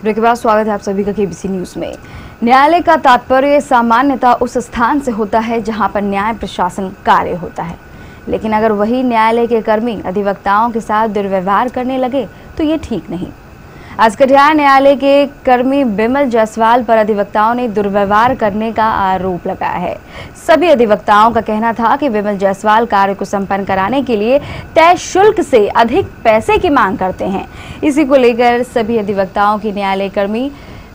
Break के बाद स्वागत है आप सभी का केबीसी न्यूज में। न्यायालय का तात्पर्य सामान्यतः उस स्थान से होता है जहां पर न्याय प्रशासन कार्य होता है, लेकिन अगर वही न्यायालय के कर्मी अधिवक्ताओं के साथ दुर्व्यवहार करने लगे तो ये ठीक नहीं। आज कटिहार न्यायालय के कर्मी बिमल जायसवाल पर अधिवक्ताओं ने दुर्व्यवहार करने का आरोप लगाया है। सभी अधिवक्ताओं का कहना था कि बिमल जायसवाल कार्य को संपन्न कराने के लिए तय शुल्क से अधिक पैसे की मांग करते हैं। इसी को लेकर सभी अधिवक्ताओं की न्यायालय कर्मी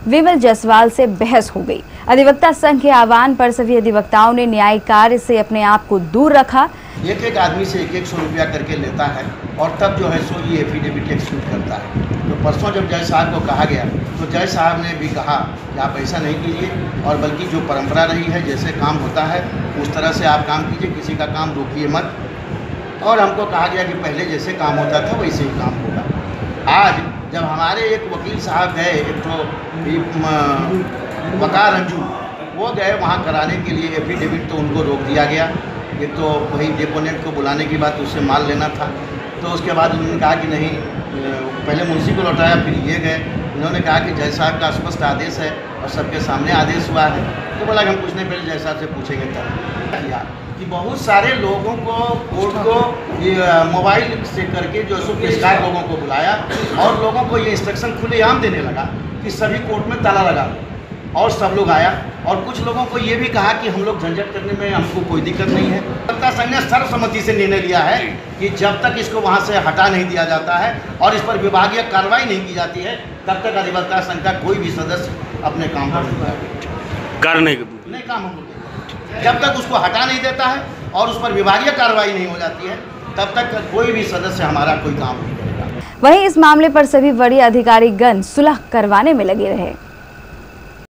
बिमल जायसवाल से बहस हो गई। अधिवक्ता संघ के आह्वान पर सभी अधिवक्ताओं ने न्यायिक कार्य से अपने आप को दूर रखा। एक आदमी से 100 रुपया करके लेता है और तब जो है सो ये एफिडेविट एक्सक्यूट करता है। तो परसों जब जज साहब को कहा गया तो जज साहब ने भी कहा कि आप ऐसा नहीं कीजिए और बल्कि जो परंपरा रही है, जैसे काम होता है उस तरह से आप काम कीजिए, किसी का काम रोकिए मत। और हमको कहा गया कि पहले जैसे काम होता था वैसे ही काम होगा। आज जब हमारे एक वकील साहब गए, एक तो वकार रंजू, वो गए वहाँ कराने के लिए एफिडेविट, तो उनको रोक दिया गया। एक तो वही डिपोनेंट को बुलाने की बात, उससे माल लेना था। तो उसके बाद उन्होंने कहा कि नहीं, पहले मुंशी को लौटाया, फिर ये गए। उन्होंने कहा कि जज साहब का स्पष्ट आदेश है और सबके सामने आदेश हुआ है। तो बोला कि हम पूछने पहले जज साहब से पूछेंगे तब कि बहुत सारे लोगों को कोर्ट को मोबाइल से करके जो सो पेशकार लोगों को बुलाया और लोगों को ये इंस्ट्रक्शन खुलेआम देने लगा कि सभी कोर्ट में ताला लगा दो, और सब लोग आया। और कुछ लोगों को ये भी कहा कि हम लोग झंझट करने में हमको कोई दिक्कत नहीं है। अधिवक्ता संघ ने सर्वसम्मति से निर्णय लिया है कि जब तक इसको वहाँ से हटा नहीं दिया जाता है और इस पर विभागीय कार्रवाई नहीं की जाती है, तब तक अधिवक्ता संघ का कोई भी सदस्य अपने काम पर नहीं काम हम लोग जब तक उसको हटा नहीं देता है और उस पर विभागीय कार्रवाई नहीं हो जाती है, तब तक कोई भी सदस्य हमारा कोई काम नहीं करेगा। वहीं इस मामले पर सभी बड़ी अधिकारीगण सुलह करवाने में लगे रहे।